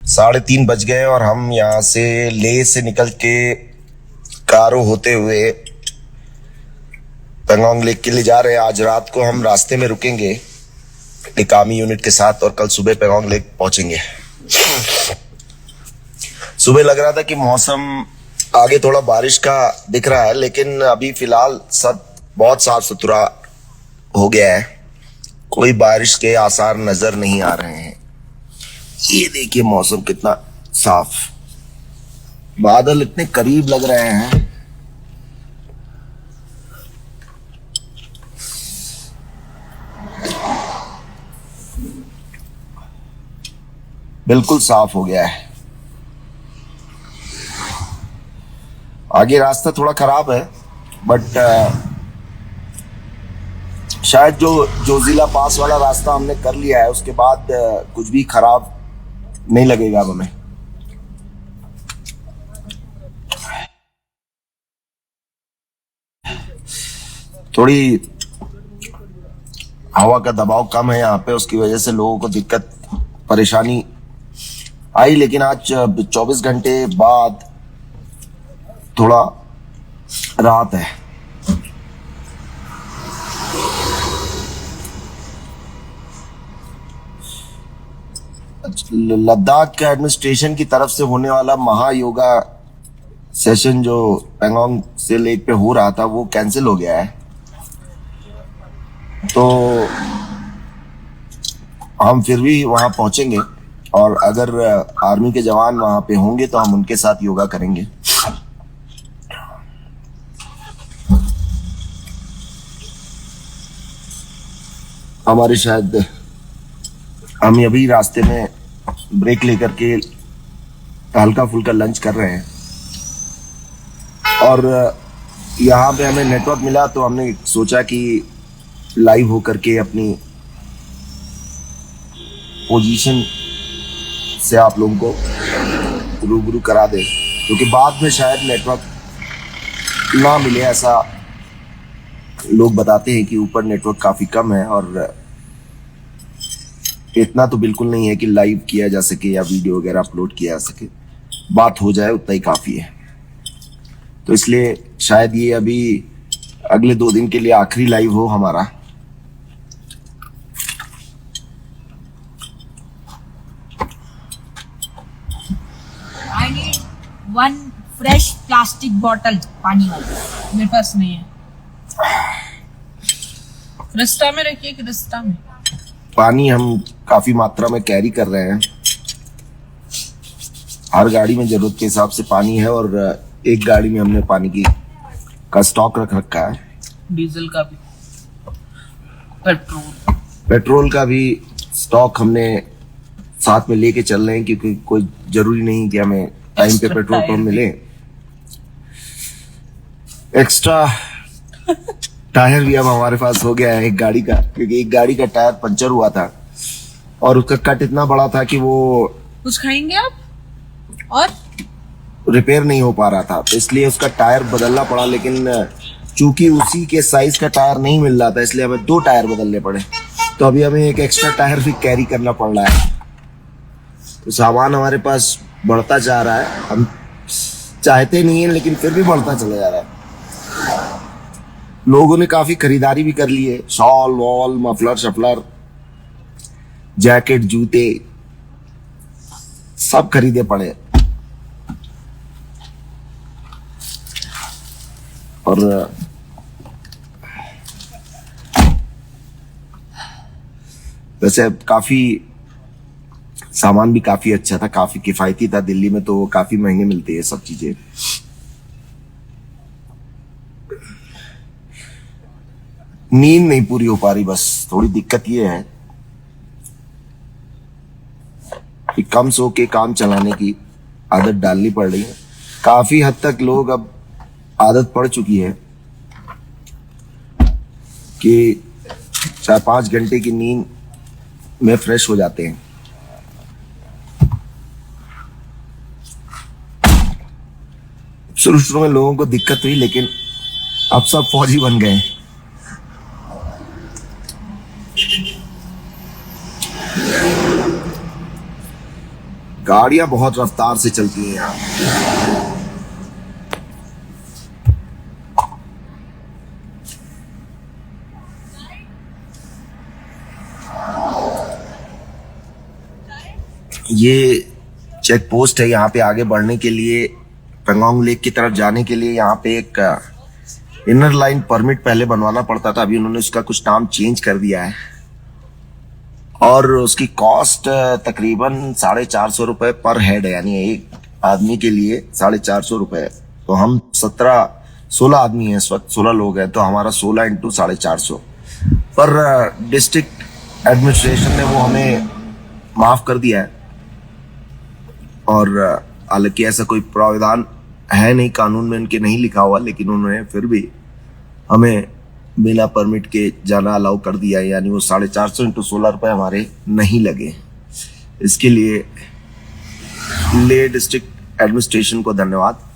3:30 बज गए और हम यहाँ से लेह से निकल के कारो होते हुए पेंगोंग लेक के लिए जा रहे हैं। आज रात को हम रास्ते में रुकेंगे एक आर्मी यूनिट के साथ और कल सुबह पेंगोंग लेक पहुंचेंगे। सुबह लग रहा था कि मौसम आगे थोड़ा बारिश का दिख रहा है, लेकिन अभी फिलहाल सब बहुत साफ सुथरा हो गया है। कोई बारिश के आसार नजर नहीं आ रहे हैं। ये देखिए मौसम कितना साफ, बादल इतने करीब लग रहे हैं। बिल्कुल साफ हो गया है। आगे रास्ता थोड़ा खराब है, बट शायद जो जोजिला पास वाला रास्ता हमने कर लिया है उसके बाद कुछ भी खराब नहीं लगेगा अब हमें। थोड़ी हवा का दबाव कम है यहाँ पे, उसकी वजह से लोगों को दिक्कत परेशानी आई, लेकिन आज 24 घंटे बाद थोड़ा राहत है। लद्दाख एडमिनिस्ट्रेशन की तरफ से होने वाला महायोगा सेशन जो पेंगोंग से लेक पे हो रहा था वो कैंसिल हो गया है। तो हम फिर भी वहां पहुंचेंगे और अगर आर्मी के जवान वहां पे होंगे तो हम उनके साथ योगा करेंगे। हमारे शायद हम अभी रास्ते में ब्रेक लेकर के हल्का फुल्का लंच कर रहे हैं और यहाँ पे हमें नेटवर्क मिला तो हमने सोचा कि लाइव होकर के अपनी पोजीशन से आप लोगों को रूबरू करा दे, क्योंकि बाद में शायद नेटवर्क ना मिले। ऐसा लोग बताते हैं कि ऊपर नेटवर्क काफी कम है और इतना तो बिल्कुल नहीं है कि लाइव किया जा सके या वीडियो वगैरह अपलोड किया जा सके। बात हो जाए उतना ही काफी है। तो इसलिए शायद ये अभी अगले 2 दिन के लिए आखिरी लाइव हो हमारा। I need 1 fresh plastic bottle पानी वाली, मेरे पास नहीं है। रास्ता में रखिए कि रास्ता में पानी हम काफी मात्रा में कैरी कर रहे हैं। हर गाड़ी में जरूरत के हिसाब से पानी है और एक गाड़ी में हमने पानी का स्टॉक रख रखा है। डीजल का भी, पेट्रोल का भी स्टॉक हमने साथ में लेके चल रहे हैं, क्योंकि कोई जरूरी नहीं कि हमें टाइम पे पेट्रोल पंप मिले। एक्स्ट्रा टायर भी अब हमारे पास हो गया है एक गाड़ी का, क्योंकि एक गाड़ी का टायर पंचर हुआ था और उसका कट इतना बड़ा था कि वो कुछ खाएंगे आप और रिपेयर नहीं हो पा रहा था, तो इसलिए उसका टायर बदलना पड़ा। लेकिन चूंकि उसी के साइज का टायर नहीं मिल रहा था, इसलिए हमें 2 टायर बदलने पड़े। तो अभी हमें एक एक्स्ट्रा टायर भी कैरी करना पड़ रहा है। तो सामान हमारे पास बढ़ता जा रहा है। हम चाहते नहीं है लेकिन फिर भी बढ़ता चला जा रहा है। लोगों ने काफी खरीदारी भी कर ली है। शॉल वॉल, मफलर शफलर, जैकेट, जूते सब खरीदे पड़े। और वैसे काफी सामान भी काफी अच्छा था, काफी किफायती था। दिल्ली में तो काफी महंगे मिलती है सब चीजें। नींद नहीं पूरी हो पा रही, बस थोड़ी दिक्कत ये है कि कम सो के काम चलाने की आदत डालनी पड़ रही है। काफी हद तक लोग अब आदत पड़ चुकी है कि 4-5 घंटे की नींद में फ्रेश हो जाते हैं। शुरू में लोगों को दिक्कत हुई, लेकिन अब सब फौजी बन गए। गाड़ियां बहुत रफ्तार से चलती हैं यहाँ। ये चेक पोस्ट है, यहाँ पे आगे बढ़ने के लिए पेंगोंग लेक की तरफ जाने के लिए यहाँ पे एक इनर लाइन परमिट पहले बनवाना पड़ता था। अभी उन्होंने उसका कुछ नाम चेंज कर दिया है और उसकी कॉस्ट तकरीबन 450 रुपए पर हेड है, यानी एक आदमी के लिए 450 रुपए। तो हम 16 आदमी हैं इस वक्त, 16 लोग हैं, तो हमारा 16 इंटू 450। पर डिस्ट्रिक्ट एडमिनिस्ट्रेशन ने वो हमें माफ कर दिया है और हालांकि ऐसा कोई प्रावधान है नहीं, कानून में उनके नहीं लिखा हुआ, लेकिन उन्होंने फिर भी हमें बिना परमिट के जाना अलाउ कर दिया है, यानी वो 450 इंटू 16 रुपए हमारे नहीं लगे। इसके लिए ले डिस्ट्रिक्ट एडमिनिस्ट्रेशन को धन्यवाद।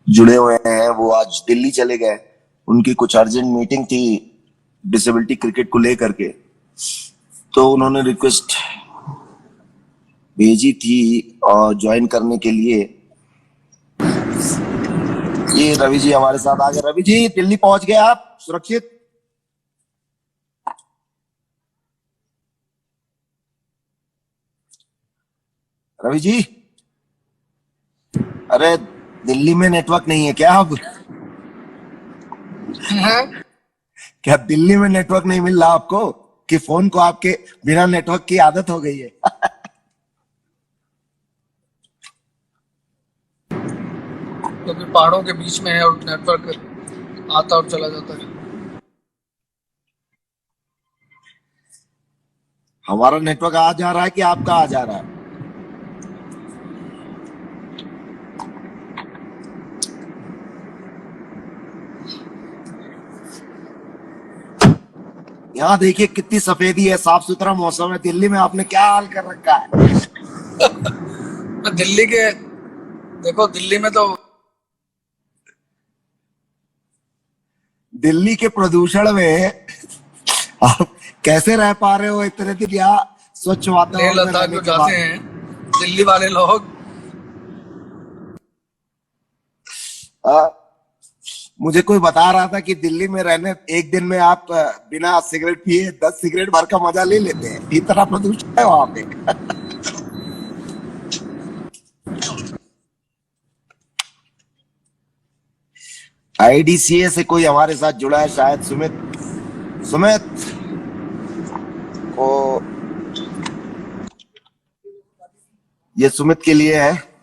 जुड़े हुए हैं वो आज दिल्ली चले गए, उनकी कुछ अर्जेंट मीटिंग थी डिसेबिलिटी क्रिकेट को लेकर के, तो उन्होंने रिक्वेस्ट भेजी थी और ज्वाइन करने के लिए। ये रवि जी हमारे साथ आ गए। रवि जी, दिल्ली पहुंच गए आप सुरक्षित? रवि जी, अरे दिल्ली में नेटवर्क नहीं है क्या अब? क्या दिल्ली में नेटवर्क नहीं मिल रहा आपको, कि फोन को आपके बिना नेटवर्क की आदत हो गई है? क्योंकि पहाड़ों के बीच में है और नेटवर्क आता और चला जाता है। हमारा नेटवर्क आ जा रहा है कि आपका आ जा रहा है? यहाँ देखिए कितनी सफेदी है, साफ सुथरा मौसम है। दिल्ली में आपने क्या हाल कर रखा है? दिल्ली के देखो, दिल्ली में तो दिल्ली के प्रदूषण में आप कैसे रह पा रहे हो इतने दिन? यहाँ स्वच्छ लेह वातावरण में लद्दाख रहने जो के जाते बाद। हैं दिल्ली वाले लोग, मुझे कोई बता रहा था कि दिल्ली में रहने एक दिन में आप बिना सिगरेट पिए 10 सिगरेट भर का मजा ले लेते हैं, इतना प्रदूषण है वहां पे। आईडीसीए से कोई हमारे साथ जुड़ा है शायद, सुमित। सुमित को, ये सुमित के लिए है।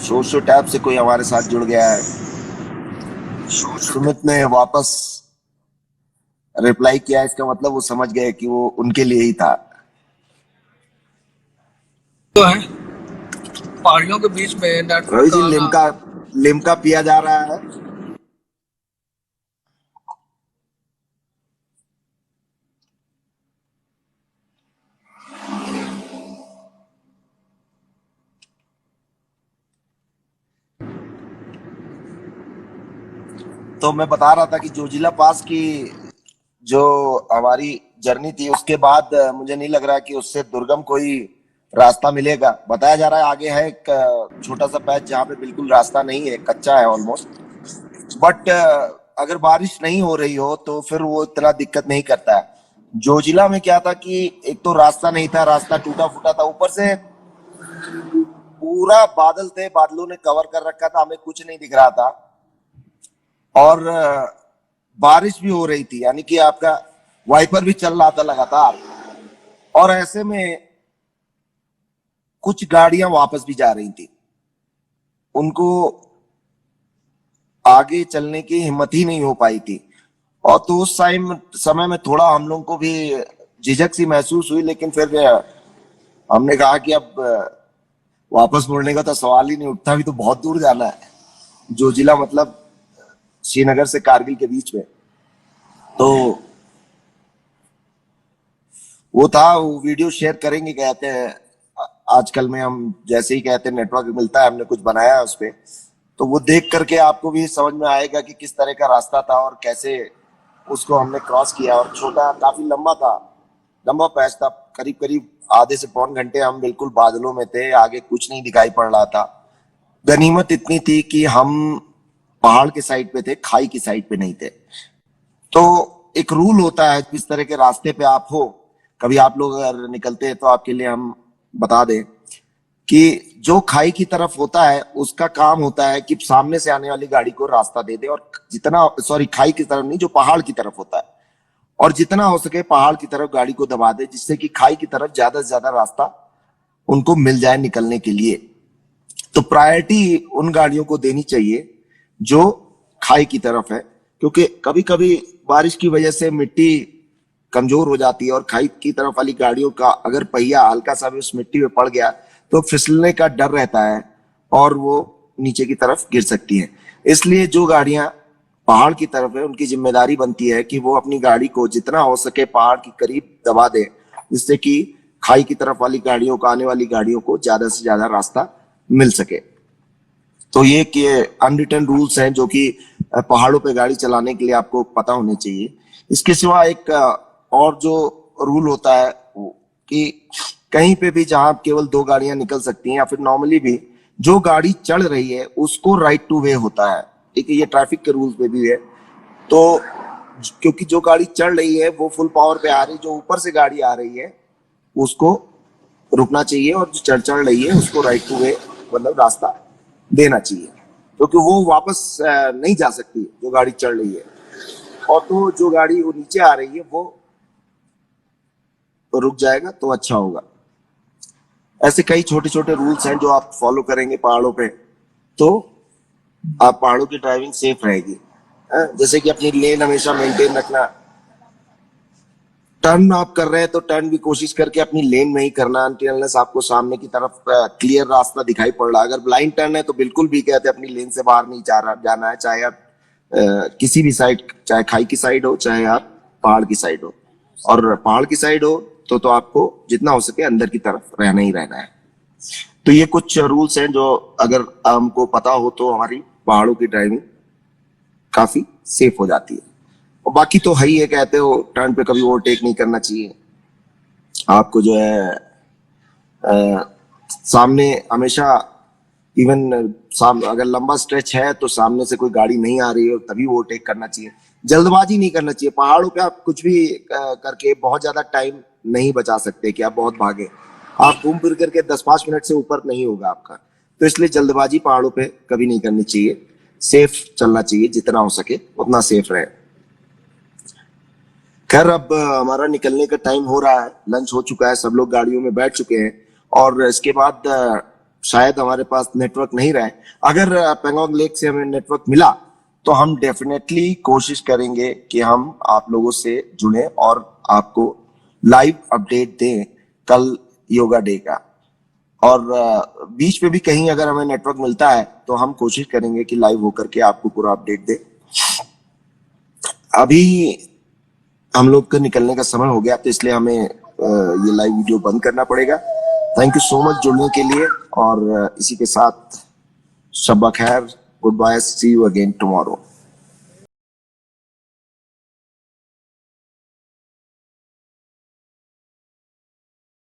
शो टैब से कोई हमारे साथ जुड़ गया है। सुमित ने वापस रिप्लाई किया, इसका मतलब वो समझ गए कि वो उनके लिए ही था। तो है पहाड़ियों के बीच में रवि नेटवर्क जी, का लिमका लिमका पिया जा रहा है। तो मैं बता रहा था कि जोजिला पास की जो हमारी जर्नी थी, उसके बाद मुझे नहीं लग रहा कि उससे दुर्गम कोई रास्ता मिलेगा। बताया जा रहा है आगे है एक छोटा सा पैच जहाँ पे बिल्कुल रास्ता नहीं है, कच्चा है ऑलमोस्ट। बट अगर बारिश नहीं हो रही हो तो फिर वो इतना दिक्कत नहीं करता है। जोजिला में क्या था कि एक तो रास्ता नहीं था, रास्ता टूटा फूटा था, ऊपर से पूरा बादल थे, बादलों ने कवर कर रखा था, हमें कुछ नहीं दिख रहा था। और बारिश भी हो रही थी, यानी कि आपका वाइपर भी चल रहा था लगातार। और ऐसे में कुछ गाड़ियां वापस भी जा रही थी, उनको आगे चलने की हिम्मत ही नहीं हो पाई थी। और तो उस समय में थोड़ा हम लोग को भी झिझक सी महसूस हुई, लेकिन फिर हमने कहा कि अब वापस मुड़ने का तो सवाल ही नहीं उठता, अभी तो बहुत दूर जाना है। जोजिला मतलब श्रीनगर से कारगिल के बीच में। तो वो था, वो वीडियो शेयर करेंगे कहते हैं, आजकल में हम जैसे ही कहते हैं नेटवर्क मिलता है, हमने कुछ बनाया है उस पे, तो वो देख करके आपको भी समझ में आएगा कि किस तरह का रास्ता था और कैसे उसको हमने क्रॉस किया। और छोटा काफी लंबा था, लंबा पैच था, करीब करीब आधे से पौन घंटे हम बिल्कुल बादलों में थे, आगे कुछ नहीं दिखाई पड़ रहा था। गनीमत इतनी थी कि हम पहाड़ के साइड पे थे, खाई की साइड पे नहीं थे। तो एक रूल होता है, किस तरह के रास्ते पे आप हो, कभी आप लोग अगर निकलते हैं तो आपके लिए हम बता दें कि जो खाई की तरफ होता है उसका काम होता है कि सामने से आने वाली गाड़ी को रास्ता दे दे, और जितना, सॉरी, खाई की तरफ नहीं, जो पहाड़ की तरफ होता है, और जितना हो सके पहाड़ की तरफ गाड़ी को दबा दे, जिससे कि खाई की तरफ ज्यादा से ज्यादा रास्ता उनको मिल जाए निकलने के लिए। तो प्रायोरिटी उन गाड़ियों को देनी चाहिए जो खाई की तरफ है, क्योंकि कभी कभी बारिश की वजह से मिट्टी कमजोर हो जाती है और खाई की तरफ वाली गाड़ियों का अगर पहिया हल्का सा भी उस मिट्टी में पड़ गया तो फिसलने का डर रहता है और वो नीचे की तरफ गिर सकती है। इसलिए जो गाड़ियां पहाड़ की तरफ है उनकी जिम्मेदारी बनती है कि वो अपनी गाड़ी को जितना हो सके पहाड़ के करीब दबा दे, जिससे कि खाई की तरफ वाली गाड़ियों को, आने वाली गाड़ियों को ज्यादा से ज्यादा रास्ता मिल सके। तो ये अनरिटन रूल्स हैं जो कि पहाड़ों पे गाड़ी चलाने के लिए आपको पता होने चाहिए। इसके सिवा एक और जो रूल होता है कि कहीं पे भी जहां केवल 2 गाड़ियां निकल सकती हैं, या फिर नॉर्मली भी जो गाड़ी चढ़ रही है उसको राइट टू वे होता है। ठीक है, ये ट्रैफिक के रूल्स पे भी है। तो क्योंकि जो गाड़ी चढ़ रही है वो फुल पावर पे आ रही है, जो ऊपर से गाड़ी आ रही है उसको रुकना चाहिए, और जो चढ़ रही है उसको राइट टू वे मतलब रास्ता देना चाहिए, क्योंकि वो वापस नहीं जा सकती जो गाड़ी चढ़ रही है। और तो जो गाड़ी वो नीचे आ रही है वो रुक जाएगा तो अच्छा होगा। ऐसे कई छोटे छोटे रूल्स हैं जो आप फॉलो करेंगे पहाड़ों पे, तो आप पहाड़ों की ड्राइविंग सेफ रहेगी। जैसे कि अपनी लेन हमेशा मेंटेन रखना, टर्न आप कर रहे हैं तो टर्न भी कोशिश करके अपनी लेन में ही करना, अनटिल आपको सामने की तरफ क्लियर रास्ता दिखाई पड़ रहा है। अगर ब्लाइंड टर्न है तो बिल्कुल भी कहते हैं अपनी लेन से बाहर नहीं जाना है, चाहे आप किसी भी साइड, चाहे खाई की साइड हो चाहे आप पहाड़ की साइड हो। और पहाड़ की साइड हो तो आपको जितना हो सके अंदर की तरफ रहना ही रहना है। तो ये कुछ रूल्स हैं जो अगर हमको पता हो तो हमारी पहाड़ों की ड्राइविंग काफी सेफ हो जाती है। और बाकी तो है ही है, कहते हो टर्न पे कभी ओवरटेक नहीं करना चाहिए आपको, जो है सामने हमेशा, इवन अगर लंबा स्ट्रेच है तो सामने से कोई गाड़ी नहीं आ रही है तभी ओवरटेक करना चाहिए। जल्दबाजी नहीं करना चाहिए। पहाड़ों पे आप कुछ भी करके बहुत ज्यादा टाइम नहीं बचा सकते कि आप बहुत भागे, आप घूम फिर करके 10-5 मिनट से ऊपर नहीं होगा आपका। तो इसलिए जल्दबाजी पहाड़ों पे कभी नहीं करनी चाहिए, सेफ चलना चाहिए, जितना हो सके उतना सेफ रहे। खैर, अब हमारा निकलने का टाइम हो रहा है, लंच हो चुका है, सब लोग गाड़ियों में बैठ चुके हैं, और इसके बाद शायद हमारे पास नेटवर्क नहीं रहे। अगर पेंगोंग लेक से हमें नेटवर्क मिला तो हम डेफिनेटली कोशिश करेंगे कि हम आप लोगों से जुड़े और आपको लाइव अपडेट दें कल योगा डे का। और बीच में भी कहीं अगर हमें नेटवर्क मिलता है तो हम कोशिश करेंगे कि लाइव होकर के आपको पूरा अपडेट दें। अभी हम लोग का निकलने का समय हो गया, तो इसलिए हमें ये लाइव वीडियो बंद करना पड़ेगा। थैंक यू सो मच जुड़ने के लिए, और इसी के साथ शब्बा खैर, good bye, see you again tomorrow.